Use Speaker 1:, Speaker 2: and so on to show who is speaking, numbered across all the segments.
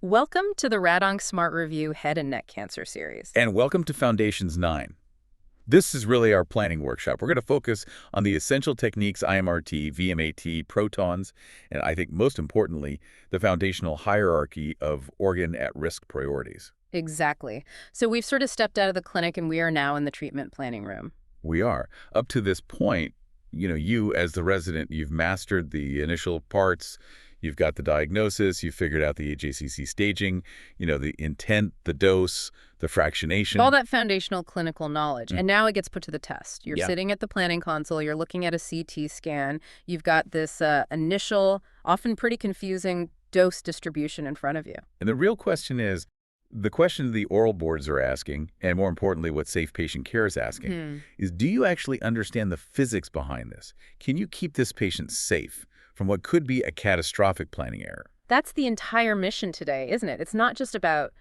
Speaker 1: Welcome to the Radonc Smart Review Head and Neck Cancer series.
Speaker 2: And welcome to Foundations 9. This is really our planning workshop. We're going to focus on the essential techniques IMRT, VMAT, Protons, and I think most importantly, the foundational hierarchy of organ at-risk priorities.
Speaker 1: Exactly. So we've sort of stepped out of the clinic and we are now in the treatment planning room.
Speaker 2: We are. Up to this point, you as the resident, you've mastered the initial parts, you've got the diagnosis, you've figured out the HACC staging, the intent, the dose, the fractionation.
Speaker 1: All that foundational clinical knowledge. And now it gets put to the test. You're
Speaker 2: Yeah.
Speaker 1: sitting at the planning console, you're looking at a CT scan, you've got this initial, often pretty confusing dose distribution in front of you.
Speaker 2: And the real question is, the question the oral boards are asking, and more importantly, what Safe Patient Care is asking, is do you actually understand the physics behind this? Can you keep this patient safe from what could be a catastrophic planning error?
Speaker 1: That's the entire mission today, isn't it? It's not just about,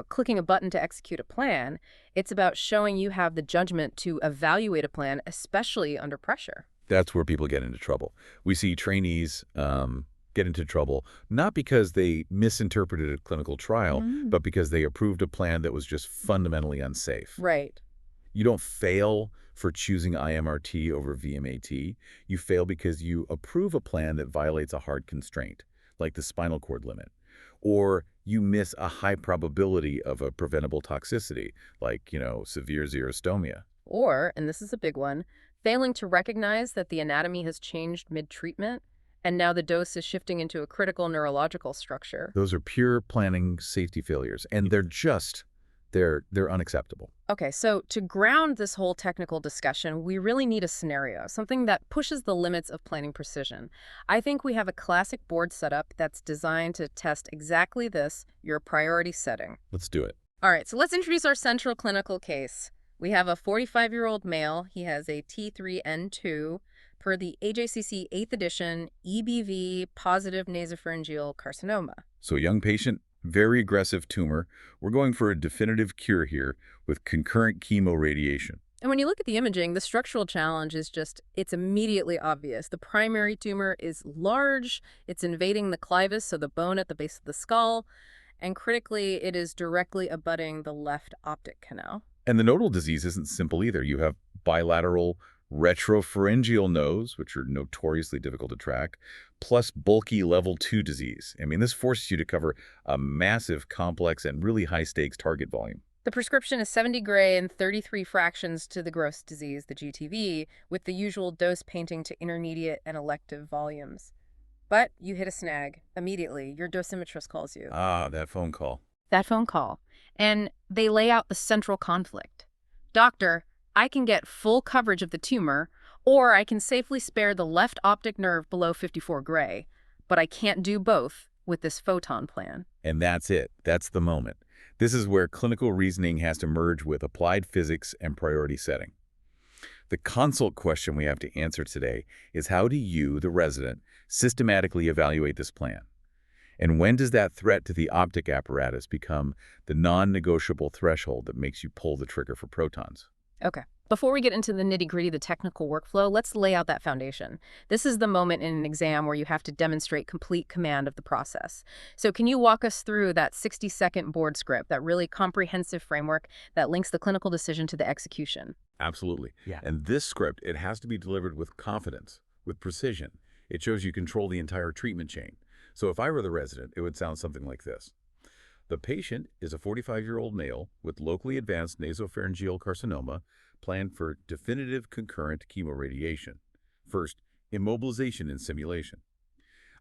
Speaker 1: clicking a button to execute a plan. It's about showing you have the judgment to evaluate a plan, especially under pressure.
Speaker 2: That's where people get into trouble. We see trainees get into trouble, not because they misinterpreted a clinical trial, but because they approved a plan that was just fundamentally unsafe.
Speaker 1: Right.
Speaker 2: You don't fail for choosing IMRT over VMAT. You fail because you approve a plan that violates a hard constraint, like the spinal cord limit. Or you miss a high probability of a preventable toxicity, like, severe xerostomia.
Speaker 1: Or, and this is a big one, failing to recognize that the anatomy has changed mid-treatment, and now the dose is shifting into a critical neurological structure.
Speaker 2: Those are pure planning safety failures, and they're unacceptable.
Speaker 1: Okay, so to ground this whole technical discussion, we really need a scenario, something that pushes the limits of planning precision. I think we have a classic board setup that's designed to test exactly this, your priority setting.
Speaker 2: Let's do it.
Speaker 1: All right, so let's introduce our central clinical case. We have a 45-year-old male. He has a T3N2 per the AJCC 8th edition EBV positive nasopharyngeal carcinoma.
Speaker 2: So young patient, very aggressive tumor. We're going for a definitive cure here with concurrent chemoradiation.
Speaker 1: And when you look at the imaging, the structural challenge is it's immediately obvious. The primary tumor is large, it's invading the clivus, so the bone at the base of the skull, and critically, it is directly abutting the left optic canal.
Speaker 2: And the nodal disease isn't simple either. You have bilateral retropharyngeal nodes, which are notoriously difficult to track, plus bulky level 2 disease. I mean, this forces you to cover a massive, complex, and really high-stakes target volume.
Speaker 1: The prescription is 70 gray and 33 fractions to the gross disease, the GTV, with the usual dose painting to intermediate and elective volumes. But you hit a snag. Immediately, your dosimetrist calls you.
Speaker 2: Ah, that phone call.
Speaker 1: That phone call. And they lay out the central conflict. Doctor, I can get full coverage of the tumor, or I can safely spare the left optic nerve below 54 gray, but I can't do both with this photon plan.
Speaker 2: And that's it. That's the moment. This is where clinical reasoning has to merge with applied physics and priority setting. The consult question we have to answer today is, how do you, the resident, systematically evaluate this plan? And when does that threat to the optic apparatus become the non-negotiable threshold that makes you pull the trigger for protons?
Speaker 1: Okay. Before we get into the nitty-gritty, the technical workflow, let's lay out that foundation. This is the moment in an exam where you have to demonstrate complete command of the process. So can you walk us through that 60-second board script, that really comprehensive framework that links the clinical decision to the execution?
Speaker 2: Absolutely.
Speaker 3: Yeah.
Speaker 2: And this script, it has to be delivered with confidence, with precision. It shows you control the entire treatment chain. So if I were the resident, it would sound something like this. The patient is a 45-year-old male with locally advanced nasopharyngeal carcinoma planned for definitive concurrent chemoradiation. First, immobilization and simulation.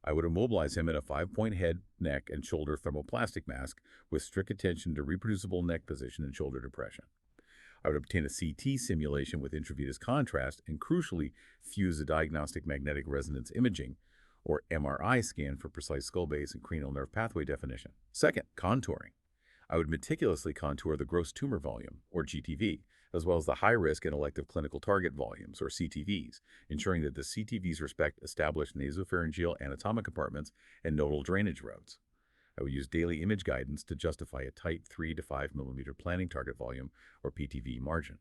Speaker 2: I would immobilize him in a 5-point head, neck, and shoulder thermoplastic mask with strict attention to reproducible neck position and shoulder depression. I would obtain a CT simulation with intravenous contrast and, crucially, fuse a diagnostic magnetic resonance imaging, or MRI scan, for precise skull base and cranial nerve pathway definition. Second, contouring. I would meticulously contour the gross tumor volume, or GTV, as well as the high-risk and elective clinical target volumes, or CTVs, ensuring that the CTVs respect established nasopharyngeal anatomic compartments and nodal drainage roads. I would use daily image guidance to justify a tight 3 to 5 millimeter planning target volume, or PTV margin.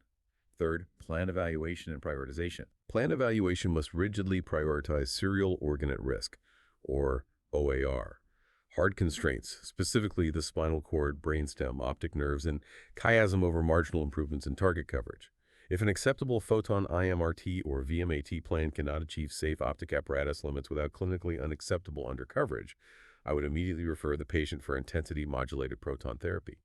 Speaker 2: Third, plan evaluation and prioritization. Plan evaluation must rigidly prioritize serial organ at risk, or OAR,
Speaker 3: Hard constraints, specifically the spinal cord, brainstem, optic nerves, and chiasm over marginal improvements in target coverage. If an acceptable photon IMRT or VMAT plan cannot achieve safe optic apparatus limits without clinically unacceptable undercoverage, I would immediately refer the patient for intensity-modulated proton therapy.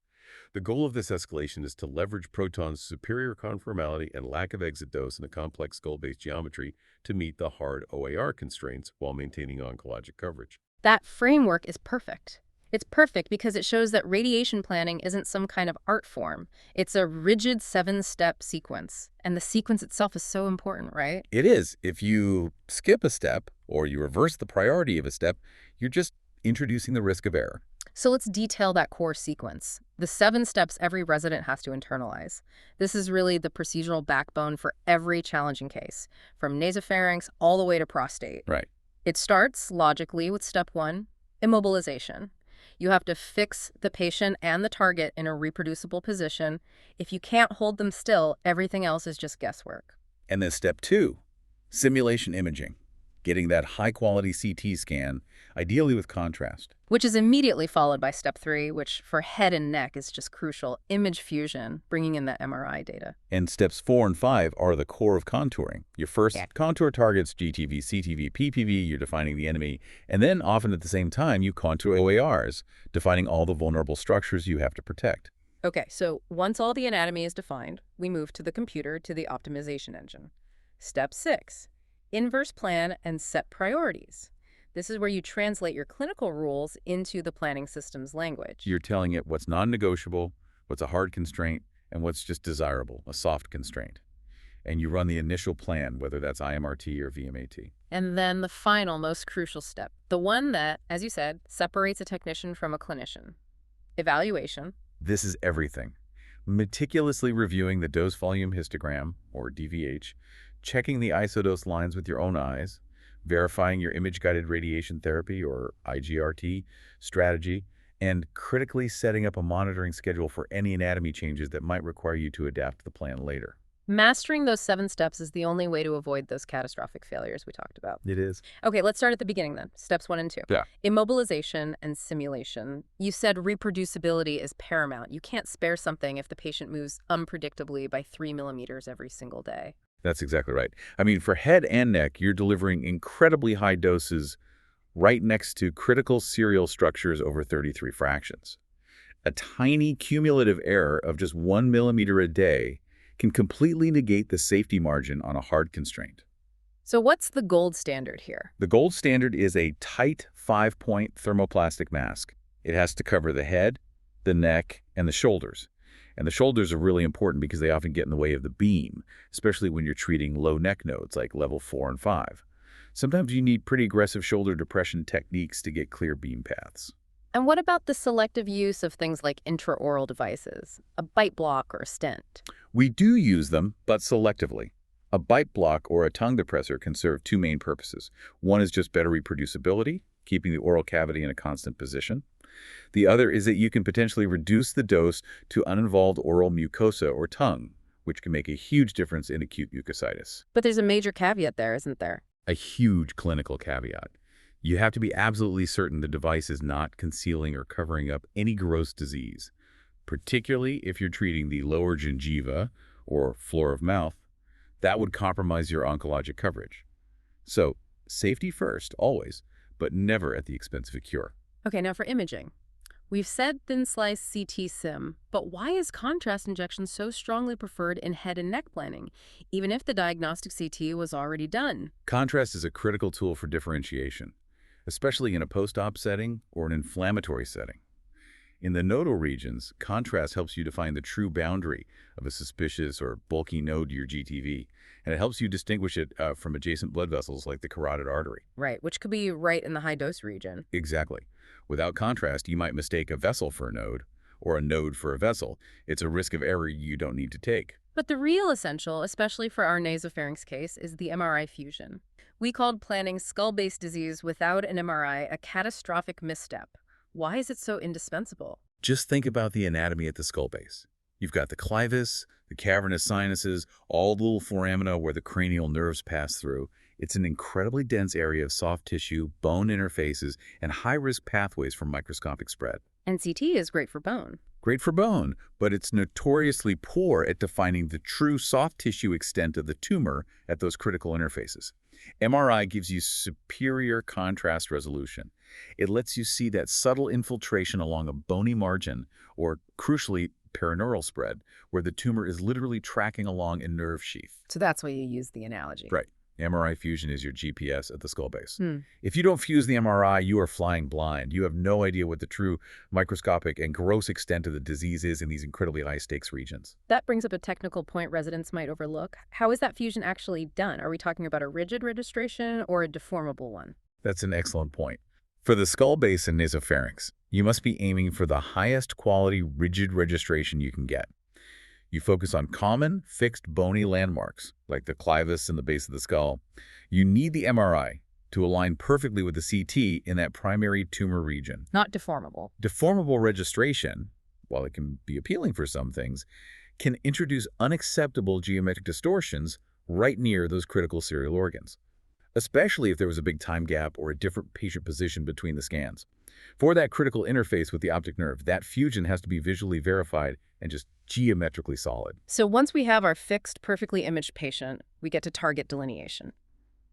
Speaker 3: The goal of this escalation is to leverage Proton's superior conformality and lack of exit dose in a complex skull-based geometry to meet the hard OAR constraints while maintaining oncologic coverage.
Speaker 1: That framework is perfect. It's perfect because it shows that radiation planning isn't some kind of art form. It's a rigid 7-step sequence. And the sequence itself is so important, right?
Speaker 2: It is. If you skip a step or you reverse the priority of a step, you're just introducing the risk of error.
Speaker 1: So let's detail that core sequence. The 7 steps every resident has to internalize. This is really the procedural backbone for every challenging case, from nasopharynx all the way to prostate.
Speaker 2: Right.
Speaker 1: It starts, logically, with step 1, immobilization. You have to fix the patient and the target in a reproducible position. If you can't hold them still, everything else is just guesswork.
Speaker 2: And then step 2, simulation imaging. Getting that high-quality CT scan, ideally with contrast.
Speaker 1: Which is immediately followed by step 3, which for head and neck is just crucial, image fusion, bringing in the MRI data.
Speaker 2: And steps 4 and 5 are the core of contouring. Your first contour targets, GTV, CTV, PPV, you're defining the enemy, and then often at the same time you contour OARs, defining all the vulnerable structures you have to protect.
Speaker 1: Okay, so once all the anatomy is defined, we move to the computer, to the optimization engine. Step 6, inverse plan and set priorities. This is where you translate your clinical rules into the planning system's language.
Speaker 2: You're telling it what's non-negotiable, what's a hard constraint, and what's just desirable, a soft constraint. And you run the initial plan, whether that's IMRT or VMAT.
Speaker 1: And then the final, most crucial step, the one that, as you said, separates a technician from a clinician. Evaluation.
Speaker 2: This is everything. Meticulously reviewing the dose volume histogram, or DVH, checking the isodose lines with your own eyes, verifying your image-guided radiation therapy, or IGRT, strategy, and critically setting up a monitoring schedule for any anatomy changes that might require you to adapt the plan later.
Speaker 1: Mastering those 7 steps is the only way to avoid those catastrophic failures we talked about.
Speaker 2: It is.
Speaker 1: Okay, let's start at the beginning then. Steps 1 and 2.
Speaker 2: Yeah.
Speaker 1: Immobilization and simulation. You said reproducibility is paramount. You can't spare something if the patient moves unpredictably by 3 millimeters every single day.
Speaker 2: That's exactly right. I mean, for head and neck, you're delivering incredibly high doses right next to critical serial structures over 33 fractions. A tiny cumulative error of just 1 millimeter a day can completely negate the safety margin on a hard constraint.
Speaker 1: So what's the gold standard here?
Speaker 2: The gold standard is a tight 5-point thermoplastic mask. It has to cover the head, the neck, and the shoulders. And the shoulders are really important because they often get in the way of the beam, especially when you're treating low neck nodes like level 4 and 5. Sometimes you need pretty aggressive shoulder depression techniques to get clear beam paths.
Speaker 1: And what about the selective use of things like intraoral devices, a bite block or a stent?
Speaker 2: We do use them, but selectively. A bite block or a tongue depressor can serve 2 main purposes. One is just better reproducibility, keeping the oral cavity in a constant position. The other is that you can potentially reduce the dose to uninvolved oral mucosa or tongue, which can make a huge difference in acute mucositis.
Speaker 1: But there's a major caveat there, isn't there?
Speaker 2: A huge clinical caveat. You have to be absolutely certain the device is not concealing or covering up any gross disease, particularly if you're treating the lower gingiva or floor of mouth. That would compromise your oncologic coverage. So, safety first, always, but never at the expense of a cure.
Speaker 1: Okay, now for imaging. We've said thin slice CT sim, but why is contrast injection so strongly preferred in head and neck planning, even if the diagnostic CT was already done?
Speaker 2: Contrast is a critical tool for differentiation, especially in a post-op setting or an inflammatory setting. In the nodal regions, contrast helps you define the true boundary of a suspicious or bulky node to your GTV, and it helps you distinguish it from adjacent blood vessels like the carotid artery.
Speaker 1: Right, which could be right in the high-dose region.
Speaker 2: Exactly. Without contrast, you might mistake a vessel for a node, or a node for a vessel. It's a risk of error you don't need to take.
Speaker 1: But the real essential, especially for our nasopharynx case, is the MRI fusion. We called planning skull-based disease without an MRI a catastrophic misstep. Why is it so indispensable?
Speaker 2: Just think about the anatomy at the skull base. You've got the clivus, the cavernous sinuses, all the little foramina where the cranial nerves pass through. It's an incredibly dense area of soft tissue, bone interfaces, and high-risk pathways for microscopic spread.
Speaker 1: NCT is great for bone.
Speaker 2: Great for bone, but it's notoriously poor at defining the true soft tissue extent of the tumor at those critical interfaces. MRI gives you superior contrast resolution. It lets you see that subtle infiltration along a bony margin, or crucially, perineural spread, where the tumor is literally tracking along a nerve sheath.
Speaker 1: So that's why you use the analogy.
Speaker 2: Right. MRI fusion is your GPS at the skull base.
Speaker 1: Hmm.
Speaker 2: If you don't fuse the MRI, you are flying blind. You have no idea what the true microscopic and gross extent of the disease is in these incredibly high-stakes regions.
Speaker 1: That brings up a technical point residents might overlook. How is that fusion actually done? Are we talking about a rigid registration or a deformable one?
Speaker 2: That's an excellent point. For the skull base and nasopharynx, you must be aiming for the highest quality rigid registration you can get. You focus on common, fixed bony landmarks, like the clivus and the base of the skull. You need the MRI to align perfectly with the CT in that primary tumor region.
Speaker 1: Not deformable.
Speaker 2: Deformable registration, while it can be appealing for some things, can introduce unacceptable geometric distortions right near those critical serial organs, especially if there was a big time gap or a different patient position between the scans. For that critical interface with the optic nerve, that fusion has to be visually verified and just geometrically solid.
Speaker 1: So once we have our fixed, perfectly imaged patient, we get to target delineation.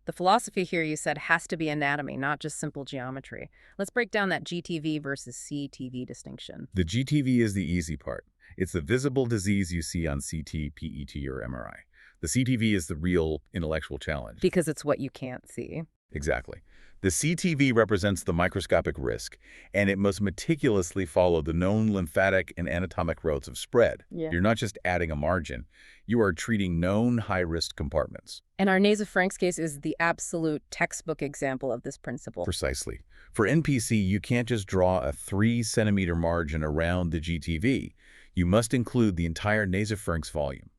Speaker 1: The philosophy here, you said, has to be anatomy, not just simple geometry. Let's break down that GTV versus CTV distinction.
Speaker 2: The GTV is the easy part. It's the visible disease you see on CT, PET, or MRI. The CTV is the real intellectual challenge.
Speaker 1: Because it's what you can't see.
Speaker 2: Exactly. The CTV represents the microscopic risk, and it must meticulously follow the known lymphatic and anatomic routes of spread.
Speaker 1: Yeah.
Speaker 2: You're not just adding a margin. You are treating known high-risk compartments.
Speaker 1: And our nasopharynx case is the absolute textbook example of this principle.
Speaker 2: Precisely. For NPC, you can't just draw a 3-centimeter margin around the GTV. You must include the entire nasopharynx volume.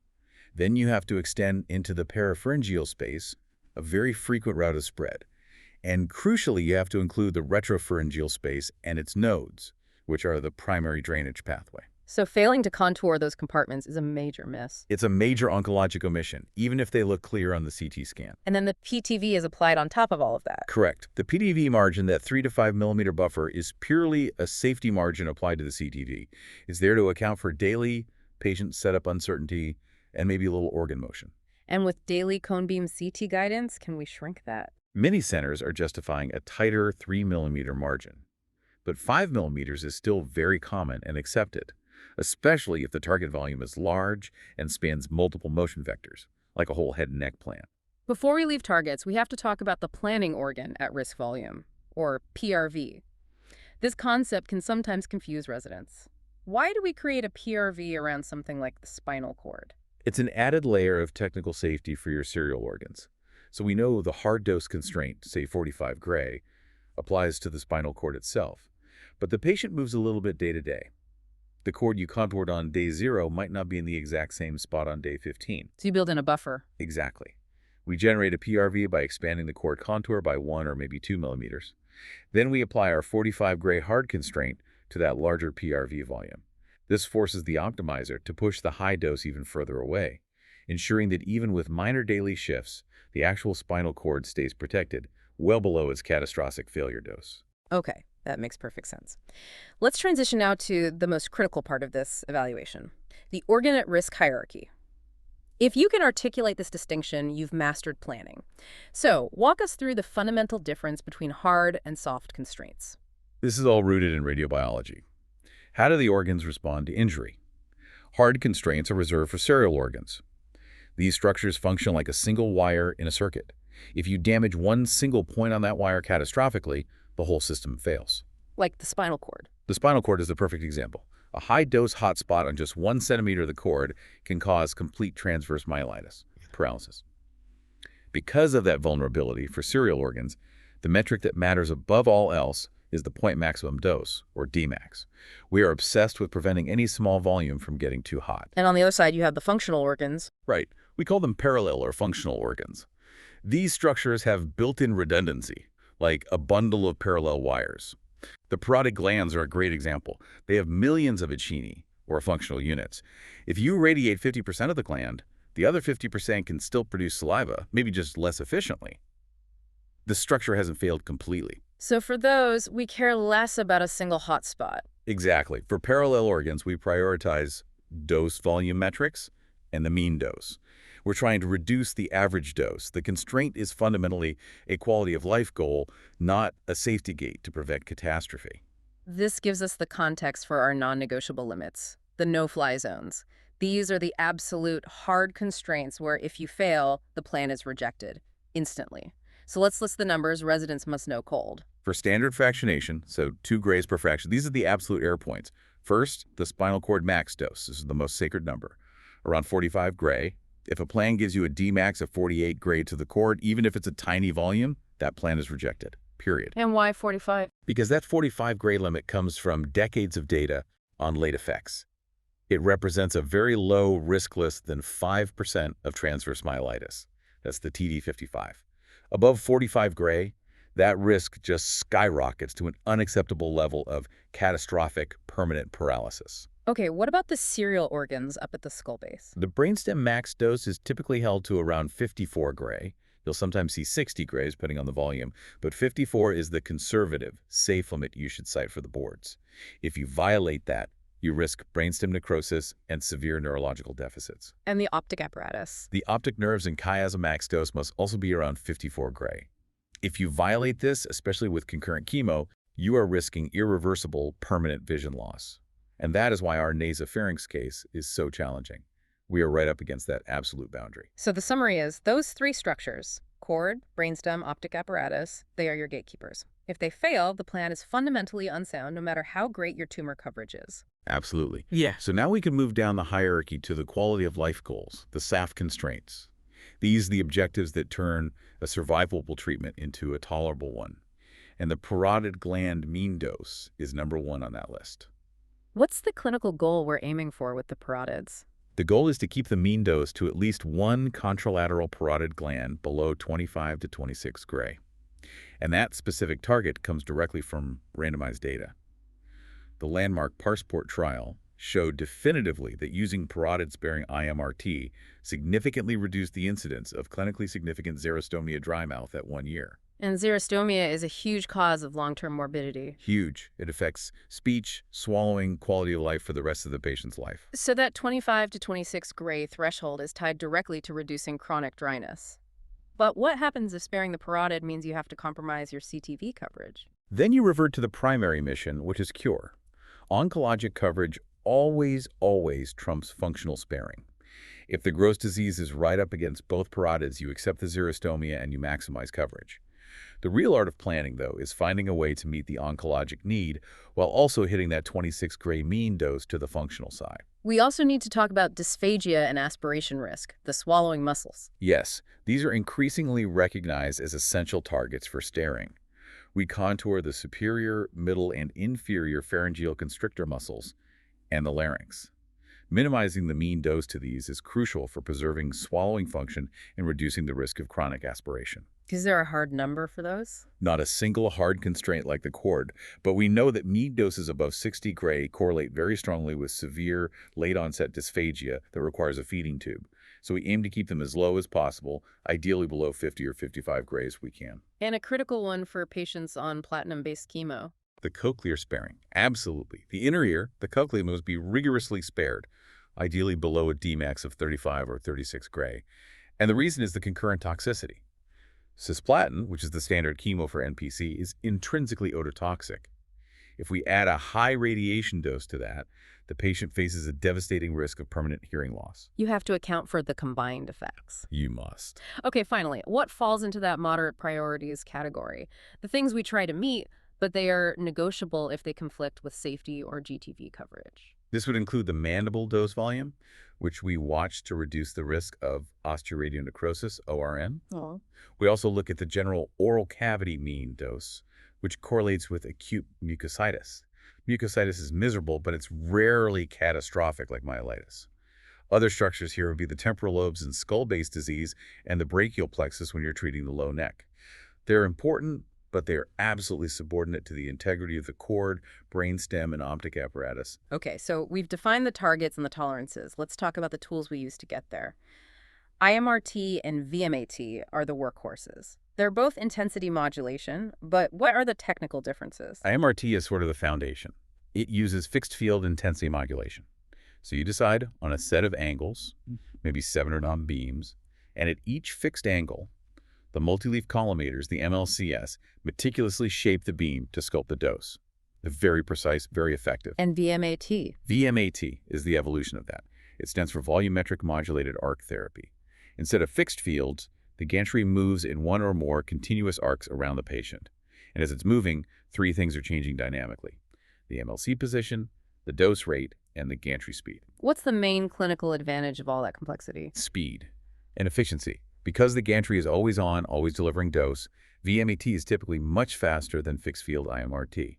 Speaker 2: Then you have to extend into the parapharyngeal space, a very frequent route of spread. And crucially, you have to include the retropharyngeal space and its nodes, which are the primary drainage pathway.
Speaker 1: So failing to contour those compartments is a major miss.
Speaker 2: It's a major oncologic omission, even if they look clear on the CT scan.
Speaker 1: And then the PTV is applied on top of all of that.
Speaker 2: Correct. The PTV margin, that 3 to 5 millimeter buffer, is purely a safety margin applied to the CTV. It's there to account for daily patient setup uncertainty and maybe a little organ motion.
Speaker 1: And with daily cone beam CT guidance, can we shrink that?
Speaker 2: Many centers are justifying a tighter 3 millimeter margin, but 5 millimeters is still very common and accepted, especially if the target volume is large and spans multiple motion vectors, like a whole head and neck plan.
Speaker 1: Before we leave targets, we have to talk about the planning organ at risk volume, or PRV. This concept can sometimes confuse residents. Why do we create a PRV around something like the spinal cord?
Speaker 2: It's an added layer of technical safety for your serial organs. So we know the hard dose constraint, say 45 gray, applies to the spinal cord itself. But the patient moves a little bit day to day. The cord you contoured on day 0 might not be in the exact same spot on day 15.
Speaker 1: So you build in a buffer.
Speaker 2: Exactly. We generate a PRV by expanding the cord contour by 1 or maybe 2 millimeters. Then we apply our 45 gray hard constraint to that larger PRV volume. This forces the optimizer to push the high dose even further away, ensuring that even with minor daily shifts, the actual spinal cord stays protected, well below its catastrophic failure dose.
Speaker 1: Okay, that makes perfect sense. Let's transition now to the most critical part of this evaluation, the organ at risk hierarchy. If you can articulate this distinction, you've mastered planning. So walk us through the fundamental difference between hard and soft constraints.
Speaker 2: This is all rooted in radiobiology. How do the organs respond to injury? Hard constraints are reserved for serial organs. These structures function like a single wire in a circuit. If you damage one single point on that wire catastrophically, the whole system fails.
Speaker 1: Like the spinal cord.
Speaker 2: The spinal cord is the perfect example. A high-dose hotspot on just 1 centimeter of the cord can cause complete transverse myelitis, paralysis. Because of that vulnerability for serial organs, the metric that matters above all else is the point maximum dose, or Dmax. We are obsessed with preventing any small volume from getting too hot.
Speaker 1: And on the other side, you have the functional organs.
Speaker 2: Right. We call them parallel or functional organs. These structures have built-in redundancy, like a bundle of parallel wires. The parotid glands are a great example. They have millions of Acini, or functional units. If you radiate 50% of the gland, the other 50% can still produce saliva, maybe just less efficiently. The structure hasn't failed completely.
Speaker 1: So for those, we care less about a single hotspot.
Speaker 2: Exactly. For parallel organs, we prioritize dose volume metrics and the mean dose. We're trying to reduce the average dose. The constraint is fundamentally a quality of life goal, not a safety gate to prevent catastrophe.
Speaker 1: This gives us the context for our non-negotiable limits, the no-fly zones. These are the absolute hard constraints where if you fail, the plan is rejected instantly. So let's list the numbers residents must know cold.
Speaker 2: For standard fractionation, so 2 grays per fraction, these are the absolute error points. First, the spinal cord max dose. This is the most sacred number, around 45 gray. If a plan gives you a Dmax of 48 gray to the cord, even if it's a tiny volume, that plan is rejected, period.
Speaker 1: And why 45?
Speaker 2: Because that 45 gray limit comes from decades of data on late effects. It represents a very low risk less than 5% of transverse myelitis. That's the TD55. Above 45 gray, that risk just skyrockets to an unacceptable level of catastrophic permanent paralysis.
Speaker 1: Okay, what about the serial organs up at the skull base?
Speaker 2: The brainstem max dose is typically held to around 54 gray. You'll sometimes see 60 grays depending on the volume, but 54 is the conservative, safe limit you should cite for the boards. If you violate that, you risk brainstem necrosis and severe neurological deficits.
Speaker 1: And the optic apparatus.
Speaker 2: The optic nerves and chiasm max dose must also be around 54 gray. If you violate this, especially with concurrent chemo, you are risking irreversible permanent vision loss. And that is why our nasopharynx case is so challenging. We are right up against that absolute boundary.
Speaker 1: So the summary is those three structures, cord, brainstem, optic apparatus, they are your gatekeepers. If they fail, the plan is fundamentally unsound no matter how great your tumor coverage is.
Speaker 2: Absolutely.
Speaker 3: Yeah.
Speaker 2: So now we can move down the hierarchy to the quality of life goals, the SAF constraints. These are the objectives that turn a survivable treatment into a tolerable one. And the parotid gland mean dose is #1 on that list.
Speaker 1: What's the clinical goal we're aiming for with the parotids?
Speaker 2: The goal is to keep the mean dose to at least one contralateral parotid gland below 25 to 26 gray. And that specific target comes directly from randomized data. The landmark Passport trial showed definitively that using parotid-sparing IMRT significantly reduced the incidence of clinically significant xerostomia dry mouth at 1 year.
Speaker 1: And xerostomia is a huge cause of long-term morbidity.
Speaker 2: Huge. It affects speech, swallowing, quality of life for the rest of the patient's life.
Speaker 1: So that 25 to 26 gray threshold is tied directly to reducing chronic dryness. But what happens if sparing the parotid means you have to compromise your CTV coverage?
Speaker 2: Then you revert to the primary mission, which is cure. Oncologic coverage always trumps functional sparing. If the gross disease is right up against both parotids, you accept the xerostomia and you maximize coverage. The real art of planning, though, is finding a way to meet the oncologic need while also hitting that 26 gray mean dose to the functional side.
Speaker 1: We also need to talk about dysphagia and aspiration risk, the swallowing muscles.
Speaker 2: Yes, these are increasingly recognized as essential targets for staring. We contour the superior, middle, and inferior pharyngeal constrictor muscles and the larynx. Minimizing the mean dose to these is crucial for preserving swallowing function and reducing the risk of chronic aspiration.
Speaker 1: Is there a hard number for those?
Speaker 2: Not a single hard constraint like the cord, but we know that mean doses above 60 gray correlate very strongly with severe late-onset dysphagia that requires a feeding tube. So we aim to keep them as low as possible, ideally below 50 or 55 grays if we can.
Speaker 1: And a critical one for patients on platinum-based chemo.
Speaker 2: The cochlear sparing, absolutely. The inner ear, the cochlea, must be rigorously spared, ideally below a Dmax of 35 or 36 gray. And the reason is the concurrent toxicity. Cisplatin, which is the standard chemo for NPC, is intrinsically ototoxic. If we add a high radiation dose to that, the patient faces a devastating risk of permanent hearing loss.
Speaker 1: You have to account for the combined effects.
Speaker 2: You must.
Speaker 1: Okay, finally, what falls into that moderate priorities category? The things we try to meet, but they are negotiable if they conflict with safety or GTV coverage.
Speaker 2: This would include the mandible dose volume, which we watch to reduce the risk of osteoradionecrosis, ORN.
Speaker 1: Oh.
Speaker 2: We also look at the general oral cavity mean dose, which correlates with acute mucositis. Mucositis is miserable, but it's rarely catastrophic like myelitis. Other structures here would be the temporal lobes and skull-base disease and the brachial plexus when you're treating the low neck. They're important, but they are absolutely subordinate to the integrity of the cord, brainstem, and optic apparatus.
Speaker 1: Okay, so we've defined the targets and the tolerances. Let's talk about the tools we use to get there. IMRT and VMAT are the workhorses. They're both intensity modulation, but what are the technical differences?
Speaker 2: IMRT is sort of the foundation. It uses fixed field intensity modulation. So you decide on a set of angles, maybe 7 or 9 beams, and at each fixed angle, the multi-leaf collimators, the MLCS, meticulously shape the beam to sculpt the dose. They're very precise, very effective.
Speaker 1: And VMAT.
Speaker 2: VMAT is the evolution of that. It stands for volumetric modulated arc therapy. Instead of fixed fields, the gantry moves in one or more continuous arcs around the patient. And as it's moving, 3 things are changing dynamically: the MLC position, the dose rate, and the gantry speed.
Speaker 1: What's the main clinical advantage of all that complexity?
Speaker 2: Speed and efficiency. Because the gantry is always on, always delivering dose, VMAT is typically much faster than fixed field IMRT.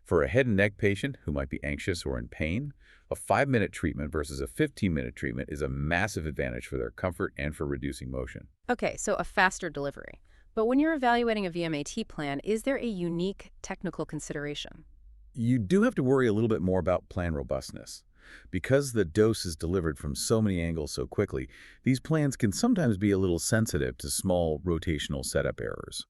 Speaker 2: For a head and neck patient who might be anxious or in pain, a 5-minute treatment versus a 15-minute treatment is a massive advantage for their comfort and for reducing motion.
Speaker 1: Okay, so a faster delivery. But when you're evaluating a VMAT plan, is there a unique technical consideration?
Speaker 2: You do have to worry a little bit more about plan robustness. Because the dose is delivered from so many angles so quickly, these plans can sometimes be a little sensitive to small rotational setup errors.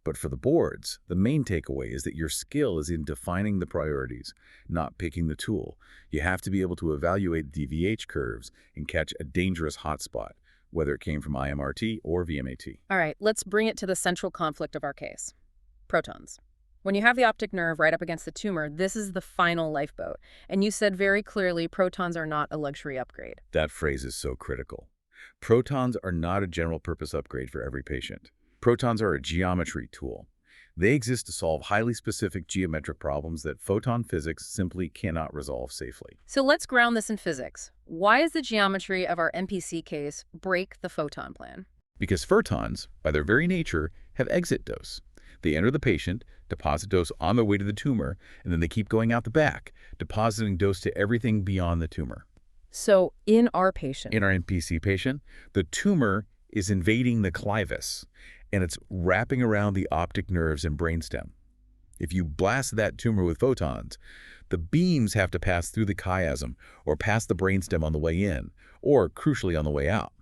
Speaker 2: But for the boards, the main takeaway is that your skill is in defining the priorities, not picking the tool. You have to be able to evaluate DVH curves and catch a dangerous hotspot, whether it came from IMRT or VMAT.
Speaker 1: All right, let's bring it to the central conflict of our case. Protons. When you have the optic nerve right up against the tumor, this is the final lifeboat. And you said very clearly protons are not a luxury upgrade.
Speaker 2: That phrase is so critical. Protons are not a general-purpose upgrade for every patient. Protons are a geometry tool. They exist to solve highly specific geometric problems that photon physics simply cannot resolve safely.
Speaker 1: So let's ground this in physics. Why does the geometry of our MPC case break the photon plan?
Speaker 2: Because photons, by their very nature, have exit dose. They enter the patient, deposit dose on their way to the tumor, and then they keep going out the back, depositing dose to everything beyond the tumor.
Speaker 1: So in our patient,
Speaker 2: In our MPC patient, the tumor is invading the clivus, and it's wrapping around the optic nerves and brainstem. If you blast that tumor with photons, the beams have to pass through the chiasm or past the brainstem on the way in, or crucially on the way out.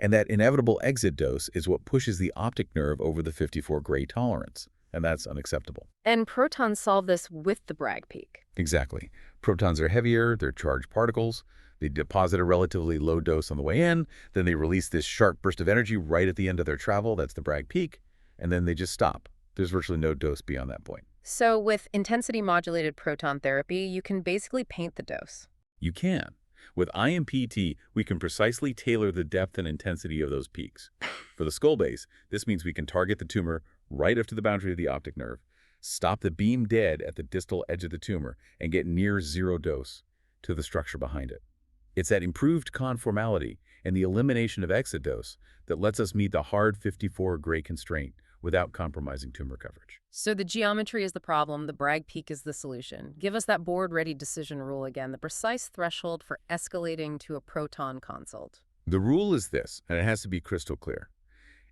Speaker 2: And that inevitable exit dose is what pushes the optic nerve over the 54 gray tolerance, and that's unacceptable.
Speaker 1: and protons solve this with the Bragg peak.
Speaker 2: Exactly. Protons are heavier, they're charged particles. They deposit a relatively low dose on the way in, then they release this sharp burst of energy right at the end of their travel, that's the Bragg peak, and then they just stop. There's virtually no dose beyond that point.
Speaker 1: So with intensity modulated proton therapy, you can basically paint the dose.
Speaker 2: You can. With IMPT, we can precisely tailor the depth and intensity of those peaks. For the skull base, this means we can target the tumor right up to the boundary of the optic nerve, stop the beam dead at the distal edge of the tumor, and get near zero dose to the structure behind it. It's that improved conformality and the elimination of exit dose that lets us meet the hard 54 gray constraint without compromising tumor coverage.
Speaker 1: So the geometry is the problem, the Bragg peak is the solution. Give us that board-ready decision rule again, the precise threshold for escalating to a proton consult.
Speaker 2: The rule is this, and it has to be crystal clear.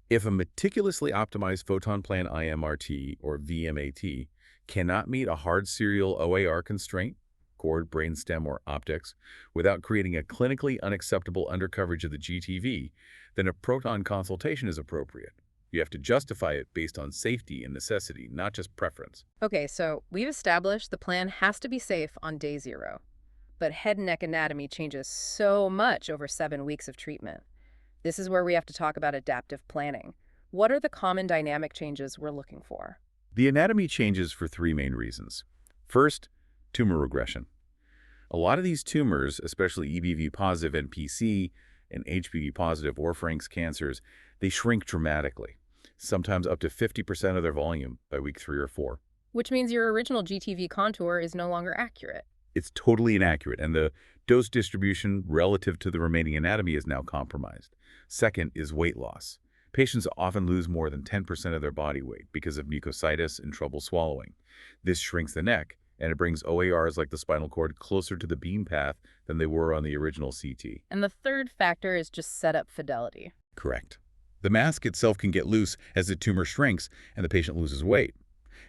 Speaker 2: If a meticulously optimized photon plan IMRT or VMAT cannot meet a hard serial OAR constraint, cord, brainstem, or optics, without creating a clinically unacceptable undercoverage of the GTV, then a proton consultation is appropriate. You have to justify it based on safety and necessity, not just preference.
Speaker 1: Okay, so we've established the plan has to be safe on day 0. But head and neck anatomy changes so much over 7 weeks of treatment. This is where we have to talk about adaptive planning. What are the common dynamic changes we're looking for?
Speaker 2: The anatomy changes for 3 main reasons. First, tumor regression. A lot of these tumors, especially EBV-positive NPC and HPV-positive or Frank's cancers, they shrink dramatically, sometimes up to 50% of their volume by week 3 or 4.
Speaker 1: Which means your original GTV contour is no longer accurate.
Speaker 2: It's totally inaccurate, and the dose distribution relative to the remaining anatomy is now compromised. Second is weight loss. Patients often lose more than 10% of their body weight because of mucositis and trouble swallowing. This shrinks the neck, and it brings OARs like the spinal cord closer to the beam path than they were on the original CT.
Speaker 1: And the third factor is just setup fidelity.
Speaker 2: Correct. The mask itself can get loose as the tumor shrinks and the patient loses weight.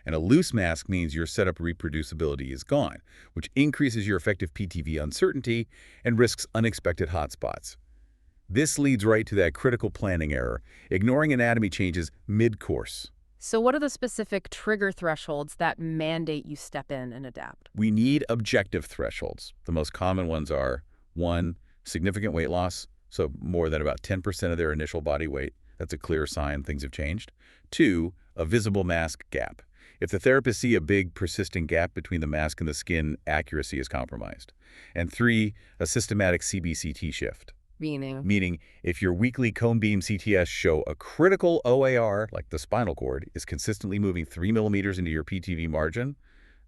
Speaker 2: And a loose mask means your setup reproducibility is gone, which increases your effective PTV uncertainty and risks unexpected hotspots. This leads right to that critical planning error, ignoring anatomy changes mid-course.
Speaker 1: So what are the specific trigger thresholds that mandate you step in and adapt?
Speaker 2: We need objective thresholds. The most common ones are 1, significant weight loss, so more than about 10% of their initial body weight. That's a clear sign things have changed. 2, a visible mask gap. If the therapists see a big, persistent gap between the mask and the skin, accuracy is compromised. And 3, a systematic CBCT shift.
Speaker 1: Meaning?
Speaker 2: Meaning, if your weekly cone beam CTS show a critical OAR, like the spinal cord, is consistently moving 3 millimeters into your PTV margin,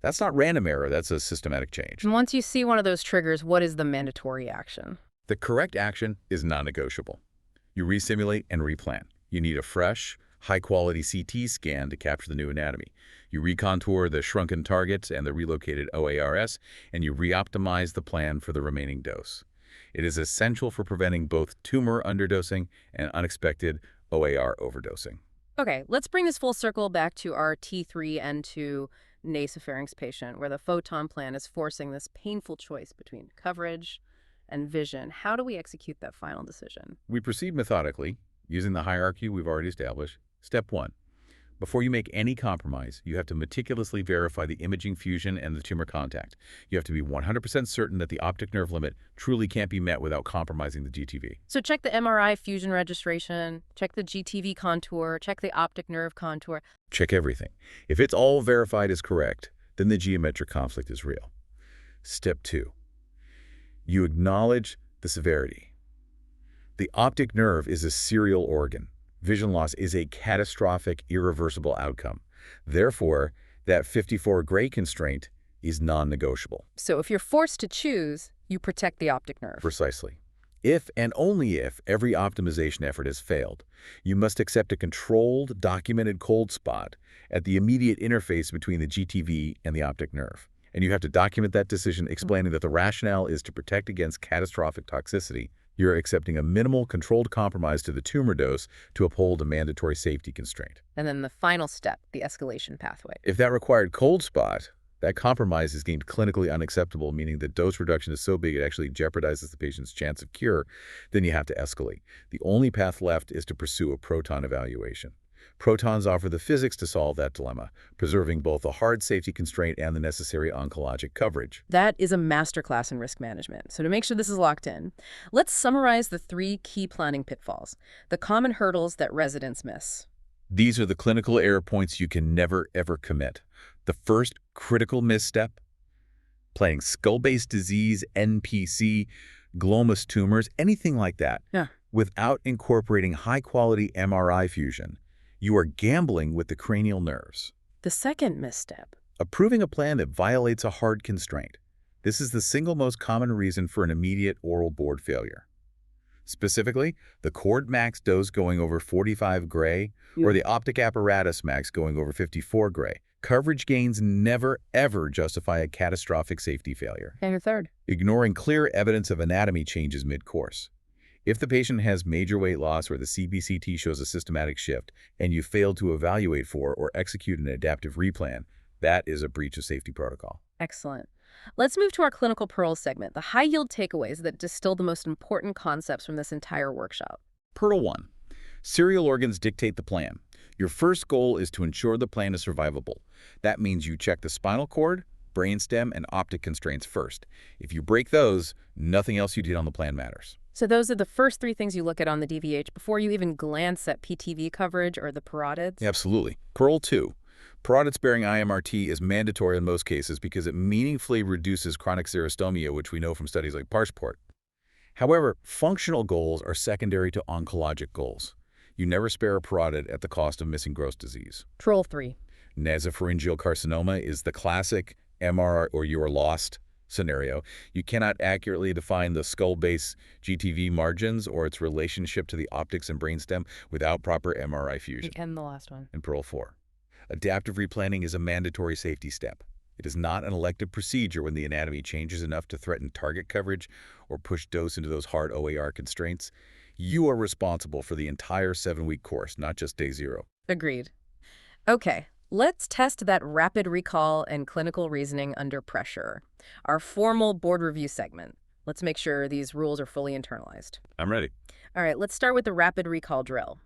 Speaker 2: that's not random error, that's a systematic change.
Speaker 1: And once you see one of those triggers, what is the mandatory action?
Speaker 2: The correct action is non-negotiable. You resimulate and replan. You need a fresh, high-quality CT scan to capture the new anatomy. You recontour the shrunken targets and the relocated OARS, and you reoptimize the plan for the remaining dose. It is essential for preventing both tumor underdosing and unexpected OAR overdosing.
Speaker 1: Okay, let's bring this full circle back to our T3N2 nasopharynx patient, where the photon plan is forcing this painful choice between coverage and vision. How do we execute that final decision?
Speaker 2: We proceed methodically, using the hierarchy we've already established. Step 1. Before you make any compromise, you have to meticulously verify the imaging fusion and the tumor contact. You have to be 100% certain that the optic nerve limit truly can't be met without compromising the GTV.
Speaker 1: So check the MRI fusion registration, check the GTV contour, check the optic nerve contour.
Speaker 2: Check everything. If it's all verified as correct, then the geometric conflict is real. Step 2. You acknowledge the severity. The optic nerve is a serial organ. Vision loss is a catastrophic, irreversible outcome. Therefore, that 54 gray constraint is non-negotiable.
Speaker 1: So if you're forced to choose, you protect the optic nerve.
Speaker 2: Precisely. If and only if every optimization effort has failed, you must accept a controlled, documented cold spot at the immediate interface between the GTV and the optic nerve. And you have to document that decision, explaining that the rationale is to protect against catastrophic toxicity. You're accepting a minimal controlled compromise to the tumor dose to uphold a mandatory safety constraint.
Speaker 1: And then the final step, the escalation pathway.
Speaker 2: If that required cold spot, that compromise is deemed clinically unacceptable, meaning the dose reduction is so big it actually jeopardizes the patient's chance of cure, then you have to escalate. The only path left is to pursue a proton evaluation. Protons offer the physics to solve that dilemma, preserving both a hard safety constraint and the necessary oncologic coverage.
Speaker 1: That is a masterclass in risk management. So to make sure this is locked in, let's summarize the 3 key planning pitfalls, the common hurdles that residents miss.
Speaker 2: These are the clinical error points you can never, ever commit. The first critical misstep, planning skull-based disease, NPC, glomus tumors, anything like that, without incorporating high-quality MRI fusion. You are gambling with the cranial nerves.
Speaker 1: The second misstep,
Speaker 2: Approving a plan that violates a hard constraint. This is the single most common reason for an immediate oral board failure. Specifically, the cord max dose going over 45 gray or the optic apparatus max going over 54 gray. Coverage gains never, ever justify a catastrophic safety failure.
Speaker 1: and your third.
Speaker 2: Ignoring clear evidence of anatomy changes mid-course. If the patient has major weight loss or the CBCT shows a systematic shift and you fail to evaluate for or execute an adaptive replan, that is a breach of safety protocol.
Speaker 1: Excellent. Let's move to our clinical pearls segment, the high-yield takeaways that distill the most important concepts from this entire workshop.
Speaker 2: Pearl 1. Serial organs dictate the plan. Your first goal is to ensure the plan is survivable. That means you check the spinal cord, brainstem, and optic constraints first. If you break those, nothing else you did on the plan matters.
Speaker 1: So those are the first 3 things you look at on the DVH before you even glance at PTV coverage or the parotids?
Speaker 2: Absolutely. Pearl 2. Parotids-bearing IMRT is mandatory in most cases because it meaningfully reduces chronic xerostomia, which we know from studies like Parsport. However, functional goals are secondary to oncologic goals. You never spare a parotid at the cost of missing gross disease.
Speaker 1: Pearl 3.
Speaker 2: Nasopharyngeal carcinoma is the classic MR or you're lost scenario. You cannot accurately define the skull base GTV margins or its relationship to the optics and brainstem without proper MRI fusion.
Speaker 1: And the last one.
Speaker 2: And Pearl 4. Adaptive replanning is a mandatory safety step. It is not an elective procedure when the anatomy changes enough to threaten target coverage or push dose into those hard OAR constraints. You are responsible for the entire 7-week course, not just day 0.
Speaker 1: Agreed. Okay, let's test that rapid recall and clinical reasoning under pressure, our formal board review segment. Let's make sure these rules are fully internalized.
Speaker 2: I'm ready.
Speaker 1: All right, let's start with the rapid recall drill.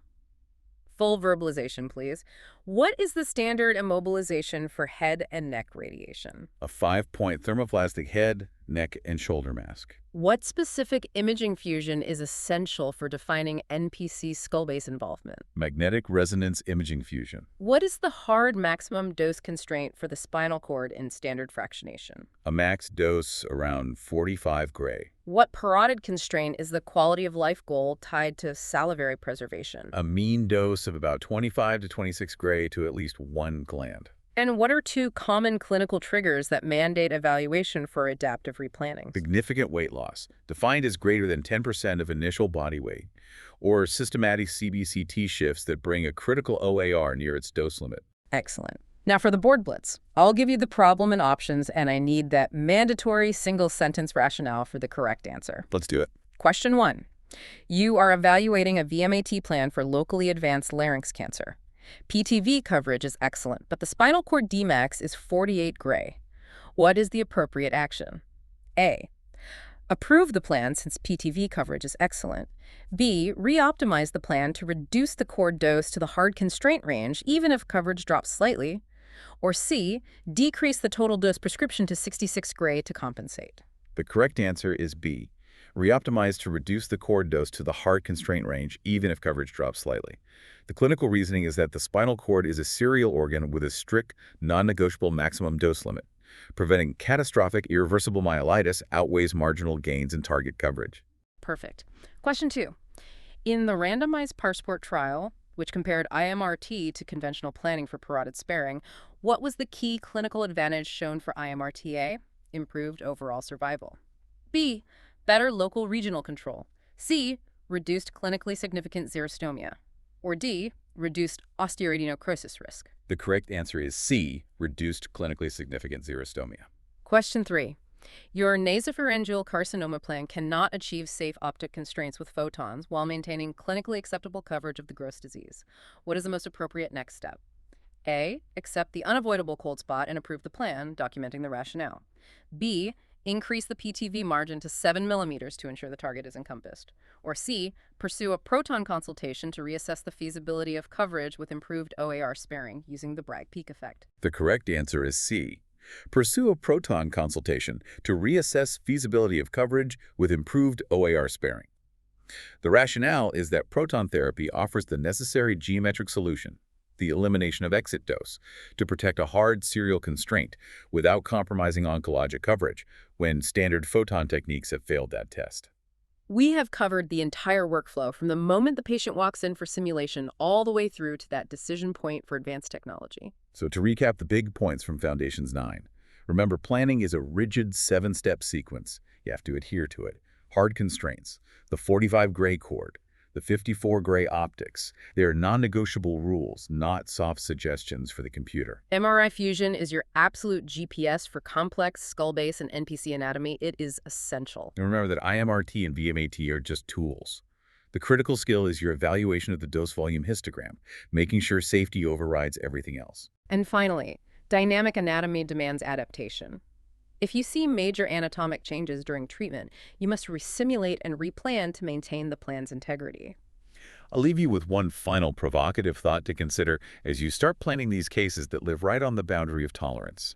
Speaker 1: Full verbalization, please. What is the standard immobilization for head and neck radiation?
Speaker 2: A 5-point thermoplastic head, neck, and shoulder mask.
Speaker 1: What specific imaging fusion is essential for defining NPC skull base involvement?
Speaker 2: Magnetic resonance imaging fusion.
Speaker 1: What is the hard maximum dose constraint for the spinal cord in standard fractionation?
Speaker 2: A max dose around 45 gray.
Speaker 1: What parotid constraint is the quality of life goal tied to salivary preservation?
Speaker 2: A mean dose of about 25 to 26 gray to at least one gland.
Speaker 1: And what are two common clinical triggers that mandate evaluation for adaptive replanning?
Speaker 2: Significant weight loss, defined as greater than 10% of initial body weight, or systematic CBCT shifts that bring a critical OAR near its dose limit.
Speaker 1: Excellent. Now for the board blitz. I'll give you the problem and options, and I need that mandatory single-sentence rationale for the correct answer.
Speaker 2: Let's do it.
Speaker 1: Question 1. You are evaluating a VMAT plan for locally advanced larynx cancer. PTV coverage is excellent, but the spinal cord Dmax is 48 gray. What is the appropriate action? A. Approve the plan since PTV coverage is excellent. B. Re-optimize the plan to reduce the cord dose to the hard constraint range, even if coverage drops slightly. Or C. Decrease the total dose prescription to 66 gray to compensate.
Speaker 2: The correct answer is B. Re-optimize to reduce the cord dose to the hard constraint range, even if coverage drops slightly. The clinical reasoning is that the spinal cord is a serial organ with a strict, non-negotiable maximum dose limit. Preventing catastrophic irreversible myelitis outweighs marginal gains in target coverage.
Speaker 1: Perfect. Question 2. In the randomized Passport trial, which compared IMRT to conventional planning for parotid sparing, what was the key clinical advantage shown for IMRTA? Improved overall survival. B. Better local regional control. C. Reduced clinically significant xerostomia. Or D. Reduced osteoadenocrosis risk.
Speaker 2: The correct answer is C. Reduced clinically significant xerostomia.
Speaker 1: Question 3. Your nasopharyngeal carcinoma plan cannot achieve safe optic constraints with photons while maintaining clinically acceptable coverage of the gross disease. What is the most appropriate next step? A. Accept the unavoidable cold spot and approve the plan, documenting the rationale. B. Increase the PTV margin to 7 millimeters to ensure the target is encompassed. Or C. Pursue a proton consultation to reassess the feasibility of coverage with improved OAR sparing using the Bragg peak effect.
Speaker 2: The correct answer is C. Pursue a proton consultation to reassess feasibility of coverage with improved OAR sparing. The rationale is that proton therapy offers the necessary geometric solution, the elimination of exit dose, to protect a hard serial constraint without compromising oncologic coverage when standard photon techniques have failed that test.
Speaker 1: We have covered the entire workflow from the moment the patient walks in for simulation all the way through to that decision point for advanced technology.
Speaker 2: So to recap the big points from Foundations 9, remember planning is a rigid 7-step sequence. You have to adhere to it. Hard constraints, the 45 gray cord, the 54 gray optics. They are non-negotiable rules, not soft suggestions for the computer.
Speaker 1: MRI fusion is your absolute GPS for complex skull base and NPC anatomy. It is essential.
Speaker 2: And remember that IMRT and VMAT are just tools. The critical skill is your evaluation of the dose volume histogram, making sure safety overrides everything else.
Speaker 1: And finally, dynamic anatomy demands adaptation. If you see major anatomic changes during treatment, you must resimulate and replan to maintain the plan's integrity.
Speaker 2: I'll leave you with one final provocative thought to consider as you start planning these cases that live right on the boundary of tolerance.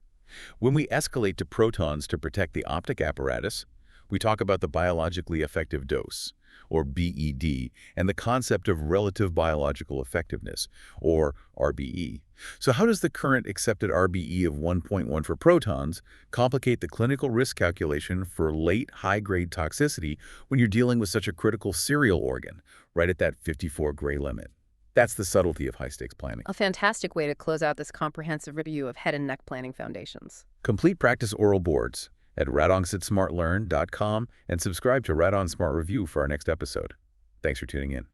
Speaker 2: When we escalate to protons to protect the optic apparatus, we talk about the biologically effective dose, or BED, and the concept of relative biological effectiveness, or RBE. So how does the current accepted RBE of 1.1 for protons complicate the clinical risk calculation for late high-grade toxicity when you're dealing with such a critical serial organ, right at that 54 gray limit? That's the subtlety of high-stakes planning.
Speaker 1: A fantastic way to close out this comprehensive review of head and neck planning foundations.
Speaker 2: Complete practice oral boards at radonsitsmartlearn.com and subscribe to Radon Smart Review for our next episode. Thanks for tuning in.